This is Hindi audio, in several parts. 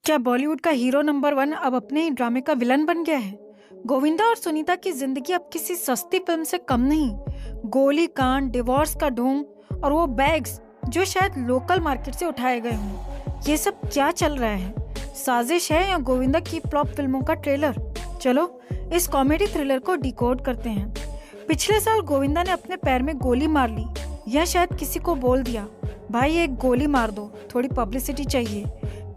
क्या बॉलीवुड का हीरो नंबर 1 अब अपने ही ड्रामे का विलन बन गया है? गोविंदा और सुनीता की जिंदगी अब किसी सस्ती फिल्म से कम नहीं। गोली कांड, डिवोर्स का ढोंग और वो बैग्स जो शायद लोकल मार्केट से उठाए गए हों, ये सब क्या चल रहा है? साजिश है या गोविंदा की फ्लॉप फिल्मों का ट्रेलर? चलो इस कॉमेडी थ्रिलर को डिकोड करते हैं। पिछले साल गोविंदा ने अपने पैर में गोली मार ली या शायद किसी को बोल दिया, भाई एक गोली मार दो, थोड़ी पब्लिसिटी चाहिए।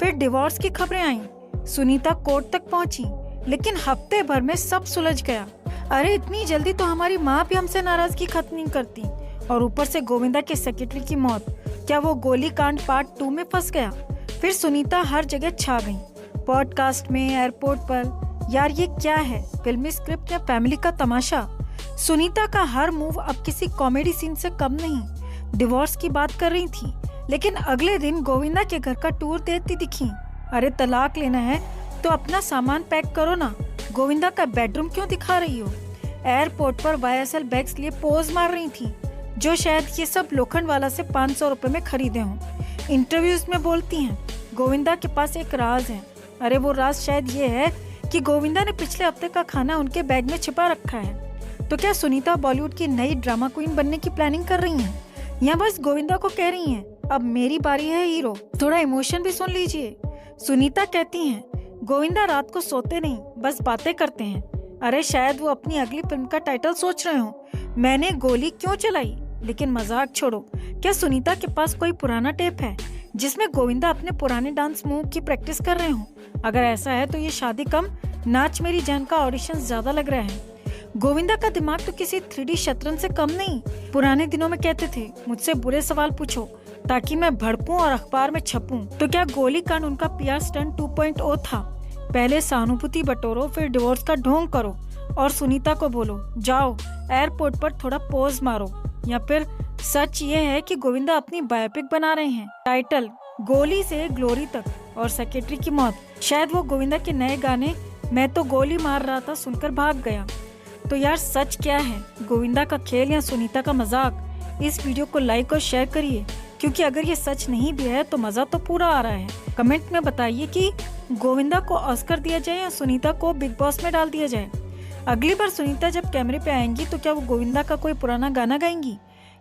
फिर डिवोर्स की खबरें आईं, सुनीता कोर्ट तक पहुंची, लेकिन हफ्ते भर में सब सुलझ गया। अरे इतनी जल्दी तो हमारी माँ भी हमसे नाराजगी खत्म नहीं करती। और ऊपर से गोविंदा के सेक्रेटरी की मौत, क्या वो गोली कांड पार्ट 2 में फंस गया? फिर सुनीता हर जगह छा गई, पॉडकास्ट में, एयरपोर्ट पर। यार ये क्या है, फिल्मी स्क्रिप्ट या फैमिली का तमाशा? सुनीता का हर मूव अब किसी कॉमेडी सीन से कम नहीं। डिवोर्स की बात कर रही थी, लेकिन अगले दिन गोविंदा के घर का टूर देती दिखी। अरे तलाक लेना है तो अपना सामान पैक करो ना, गोविंदा का बेडरूम क्यों दिखा रही हो? एयरपोर्ट पर YSL बैग्स लिए पोज मार रही थी, जो शायद ये सब लोखंड वाला से 500 रुपए में खरीदे हों। इंटरव्यूज में बोलती हैं गोविंदा के पास एक राज है। अरे वो राज शायद ये है कि गोविंदा ने पिछले हफ्ते का खाना उनके बैग में छिपा रखा है। तो क्या सुनीता बॉलीवुड की नई ड्रामा क्वीन बनने की प्लानिंग कर रही हैं, या बस गोविंदा को कह रही हैं अब मेरी बारी है हीरो? थोड़ा इमोशन भी सुन लीजिए। सुनीता कहती हैं गोविंदा रात को सोते नहीं, बस बातें करते हैं। अरे शायद वो अपनी अगली फिल्म का टाइटल सोच रहे हो, मैंने गोली क्यों चलाई। लेकिन मजाक छोड़ो, क्या सुनीता के पास कोई पुराना टेप है जिसमें गोविंदा अपने पुराने डांस मूव की प्रैक्टिस कर रहे हो? अगर ऐसा है तो ये शादी कम नाच मेरी जान का ऑडिशन ज्यादा लग रहा है। गोविंदा का दिमाग तो किसी 3D शतरंज से कम नहीं। पुराने दिनों में कहते थे मुझसे बुरे सवाल पूछो ताकि मैं भड़कूं और अखबार में छपूं। तो क्या गोली कांड उनका PR स्टंट 2.0 था? पहले सहानुभूति बटोरो, फिर डिवोर्स का ढोंग करो और सुनीता को बोलो जाओ एयरपोर्ट पर थोड़ा पोज मारो। या फिर सच ये है कि गोविंदा अपनी बायोपिक बना रहे हैं, टाइटल गोली से ग्लोरी तक और सेक्रेटरी की मौत। शायद वो गोविंदा के नए गाने मैं तो गोली मार रहा था सुनकर भाग गया। तो यार सच क्या है, गोविंदा का खेल या सुनीता का मजाक? इस वीडियो को लाइक और शेयर करिए, क्योंकि अगर ये सच नहीं भी है तो मजा तो पूरा आ रहा है। कमेंट में बताइए कि गोविंदा को ऑस्कर दिया जाए या सुनीता को बिग बॉस में डाल दिया जाए। अगली बार सुनीता जब कैमरे पे आएंगी तो क्या वो गोविंदा का कोई पुराना गाना गाएंगी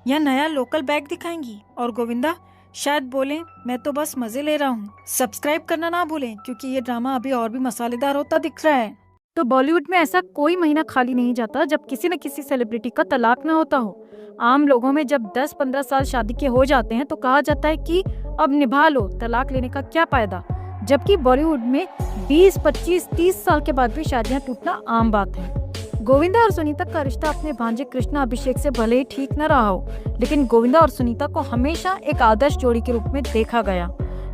या नया लोकल बैग दिखाएंगी? और गोविंदा शायद बोले मैं तो बस मजे ले रहा हूँ। सब्सक्राइब करना ना भूलें, क्योंकि ये ड्रामा अभी और भी मसालेदार होता दिख रहा है। तो बॉलीवुड में ऐसा कोई महीना खाली नहीं जाता जब किसी न किसी सेलिब्रिटी का तलाक न होता हो। आम लोगों में जब 10-15 साल शादी के हो जाते हैं तो कहा जाता है कि अब निभा लो, तलाक लेने का क्या फायदा। जबकि बॉलीवुड में 20, 25, 30 साल के बाद भी शादियां टूटना आम बात है। गोविंदा और सुनीता का रिश्ता अपने भांजे कृष्णा अभिषेक से भले ही ठीक न रहा हो, लेकिन गोविंदा और सुनीता को हमेशा एक आदर्श जोड़ी के रूप में देखा गया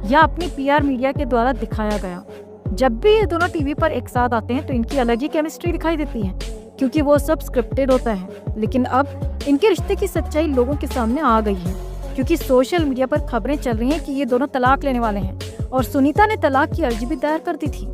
या अपनी PR मीडिया के द्वारा दिखाया गया। जब भी ये दोनों टीवी पर एक साथ आते हैं तो इनकी अलग ही केमिस्ट्री दिखाई देती है, क्योंकि वो सब स्क्रिप्टेड होता है। लेकिन अब इनके रिश्ते की सच्चाई लोगों के सामने आ गई है, क्योंकि सोशल मीडिया पर खबरें चल रही हैं कि ये दोनों तलाक लेने वाले हैं और सुनीता ने तलाक की अर्जी भी दायर कर दी थी।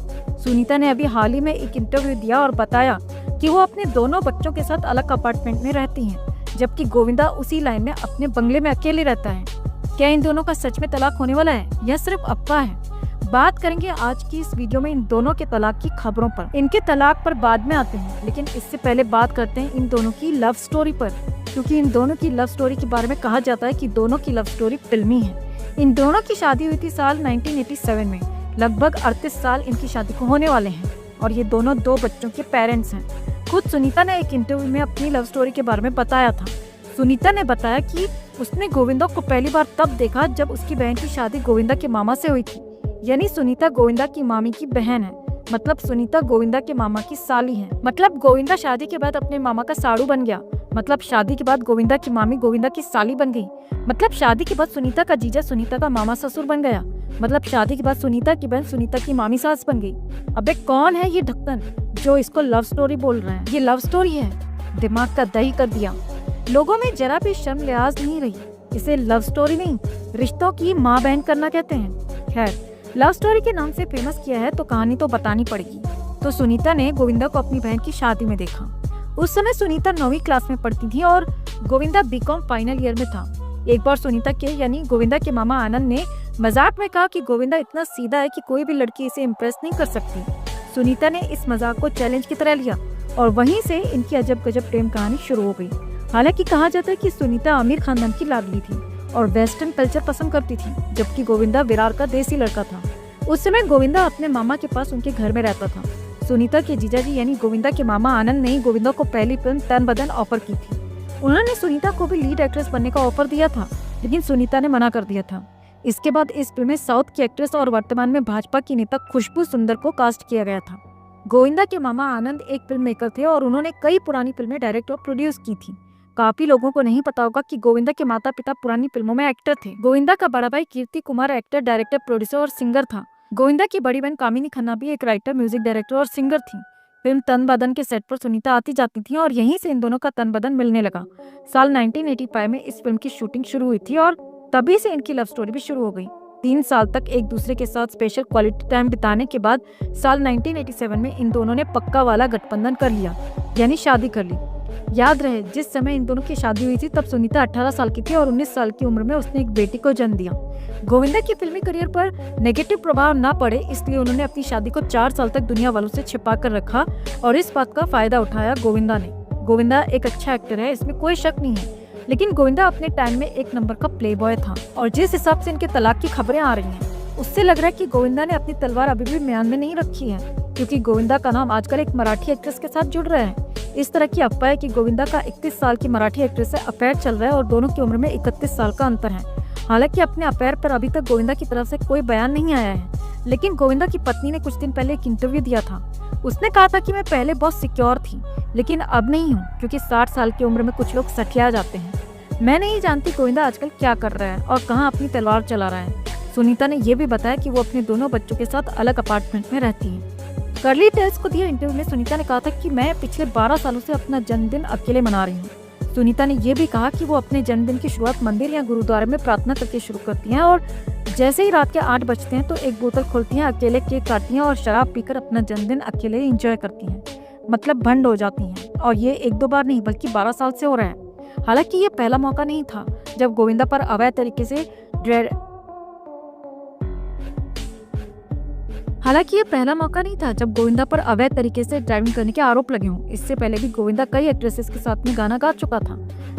सुनीता ने अभी हाल ही में एक इंटरव्यू दिया और बताया कि वो अपने दोनों बच्चों के साथ अलग अपार्टमेंट में रहती हैं, जबकि गोविंदा उसी लाइन में अपने बंगले में अकेले रहता है। क्या इन दोनों का सच में तलाक होने वाला है या सिर्फ अफवाह है? बात करेंगे आज की इस वीडियो में इन दोनों के तलाक की खबरों पर। इनके तलाक पर बाद में आते हैं, लेकिन इससे पहले बात करते हैं इन दोनों की लव स्टोरी पर, क्योंकि इन दोनों की लव स्टोरी के बारे में कहा जाता है कि दोनों की लव स्टोरी फिल्मी है। इन दोनों की शादी हुई थी साल 1987 में। लगभग 38 साल इनकी शादी को होने वाले हैं और ये दोनों 2 बच्चों के पेरेंट्स हैं। खुद सुनीता ने एक इंटरव्यू में अपनी लव स्टोरी के बारे में बताया था। सुनीता ने बताया कि उसने गोविंदा को पहली बार तब देखा जब उसकी बहन की शादी गोविंदा के मामा से हुई थी। यानी सुनीता गोविंदा की मामी की बहन है, मतलब सुनीता गोविंदा के मामा की साली है। मतलब गोविंदा शादी के बाद अपने मामा का साड़ू बन गया, मतलब शादी के बाद गोविंदा की मामी गोविंदा की साली बन गई, मतलब शादी के बाद सुनीता का जीजा सुनीता का मामा ससुर बन गया, मतलब शादी के बाद सुनीता की बहन सुनीता की मामी सास बन गई। अबे कौन है ये ढक्कन जो इसको लव स्टोरी बोल रहे हैं? ये लव स्टोरी है, दिमाग का दही कर दिया। लोगों में जरा भी शर्म लिहाज नहीं रही। इसे लव स्टोरी नहीं, रिश्तों की माँ बहन करना कहते हैं। खैर, लव स्टोरी के नाम से फेमस किया है तो कहानी तो बतानी पड़ेगी। तो सुनीता ने गोविंदा को अपनी बहन की शादी में देखा। उस समय सुनीता 9वीं क्लास में पढ़ती थी और गोविंदा BCom फाइनल ईयर में था। एक बार सुनीता के यानी गोविंदा के मामा आनंद ने मजाक में कहा कि गोविंदा इतना सीधा है कि कोई भी लड़की इसे इम्प्रेस नहीं कर सकती। सुनीता ने इस मजाक को चैलेंज की तरह लिया और वहीं से इनकी अजब गजब प्रेम कहानी शुरू हो गई। हालांकि कहा जाता है कि सुनीता अमीर खानदान की लाडली थी और वेस्टर्न कल्चर पसंद करती थी, जबकि गोविंदा विरार का देसी लड़का था। उस समय गोविंदा अपने मामा के पास उनके घर में रहता था। सुनीता के जीजाजी यानी गोविंदा के मामा आनंद ने गोविंदा को पहली फिल्म तन बदन ऑफर की थी। उन्होंने सुनीता को भी लीड एक्ट्रेस बनने का ऑफर दिया था, लेकिन सुनीता ने मना कर दिया था। इसके बाद इस फिल्म में साउथ की एक्ट्रेस और वर्तमान में भाजपा की नेता खुशबू सुंदर को कास्ट किया गया था। गोविंदा के मामा आनंद एक फिल्म मेकर थे और उन्होंने कई पुरानी फिल्में डायरेक्ट और प्रोड्यूस की थी। काफी लोगों को नहीं पता होगा कि गोविंदा के माता पिता पुरानी फिल्मों में एक्टर थे। गोविंदा का बड़ा भाई कीर्ति कुमार एक्टर, डायरेक्टर, प्रोड्यूसर और सिंगर था। गोविंदा की बड़ी बहन कामिनी खन्ना भी एक राइटर, म्यूजिक डायरेक्टर और सिंगर थी। फिल्म तन बदन के सेट पर सुनीता आती जाती थी और यहीं से इन दोनों का तन बदन मिलने लगा। साल 1985 में इस फिल्म की शूटिंग शुरू हुई थी और तभी से इनकी लव स्टोरी भी शुरू हो गई। 3 साल तक एक दूसरे के साथ स्पेशल क्वालिटी टाइम बिताने के बाद साल 1987 में इन दोनों ने पक्का वाला गठबंधन कर लिया, यानी शादी कर ली। याद रहे, जिस समय इन दोनों की शादी हुई थी तब सुनीता 18 साल की थी और 19 साल की उम्र में उसने एक बेटी को जन्म दिया। गोविंदा की फिल्मी करियर पर नेगेटिव प्रभाव न पड़े, इसलिए उन्होंने अपनी शादी को 4 साल तक दुनिया वालों से छिपा कर रखा और इस बात का फायदा उठाया गोविंदा ने। गोविंदा एक अच्छा एक्टर है, इसमें कोई शक नहीं है, लेकिन गोविंदा अपने टाइम में एक नंबर का प्लेबॉय था और जिस हिसाब से इनके तलाक की खबरें आ रही हैं, उससे लग रहा है कि गोविंदा ने अपनी तलवार अभी भी म्यान में नहीं रखी है, क्योंकि गोविंदा का नाम आजकल एक मराठी एक्ट्रेस के साथ जुड़ रहा है। इस तरह की अफवाह है कि गोविंदा का 31 साल की मराठी एक्ट्रेस से अफेयर चल रहा है और दोनों की उम्र में 31 साल का अंतर है। हालांकि अपने अफेयर पर अभी तक गोविंदा की तरफ से कोई बयान नहीं आया है, लेकिन गोविंदा की पत्नी ने कुछ दिन पहले एक इंटरव्यू दिया था। उसने कहा था कि मैं पहले बहुत सिक्योर थी, लेकिन अब नहीं हूँ, क्योंकि 60 साल की उम्र में कुछ लोग सठिया जाते हैं। मैं नहीं जानती गोविंदा आजकल क्या कर रहा है और कहाँ अपनी तलवार चला रहा है। सुनीता ने ये भी बताया कि वो अपने दोनों बच्चों के साथ अलग अपार्टमेंट में रहती है। कर्ली टेल्स को दिए इंटरव्यू में सुनीता ने कहा था कि मैं पिछले 12 सालों से अपना जन्मदिन अकेले मना रही हूँ। सुनीता ने यह भी कहा कि वो अपने जन्मदिन की शुरुआत मंदिर या गुरुद्वारे में प्रार्थना करके शुरू करती हैं और जैसे ही रात के 8 बजते हैं तो एक बोतल खोलती हैं, अकेले केक काटती हैं और शराब पीकर अपना जन्मदिन अकेले एंजॉय करती हैं, मतलब भंड हो जाती हैं। और ये 1-2 बार नहीं बल्कि 12 साल से हो रहा है। हालांकि ये पहला मौका नहीं था जब गोविंदा पर अवैध तरीके से ड्राइविंग करने के आरोप लगे हों। इससे पहले भी गोविंदा कई एक्ट्रेसेस के साथ में गाना गा चुका था।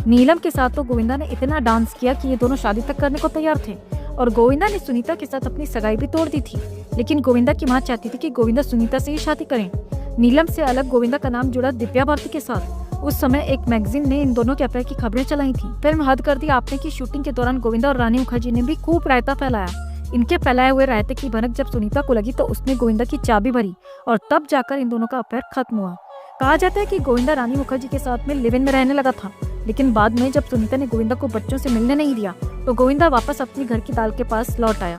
नीलम के साथ तो गोविंदा ने इतना डांस किया कि ये दोनों शादी तक करने को तैयार थे और गोविंदा ने सुनीता के साथ अपनी सगाई भी तोड़ दी थी, लेकिन गोविंदा की मां चाहती थी कि गोविंदा सुनीता से ही शादी करें। नीलम से अलग गोविंदा का नाम जुड़ा दिव्या भारती के साथ। उस समय एक मैगजीन ने इन दोनों के अफेयर की खबरें चलाई थी। फिल्म हद कर दी आपने की शूटिंग के दौरान गोविंदा और रानी मुखर्जी ने भी खूब रायता फैलाया। इनके फैलाए हुए रायते की भनक जब सुनीता को लगी तो उसने गोविंदा की चाबी भरी और तब जाकर इन दोनों का अफेयर खत्म हुआ। कहा जाता है कि गोविंदा रानी मुखर्जी के साथ में लिव इन में रहने लगा था, लेकिन बाद में जब सुनीता ने गोविंदा को बच्चों से मिलने नहीं दिया तो गोविंदा वापस अपनी घर की दाल के पास लौट आया।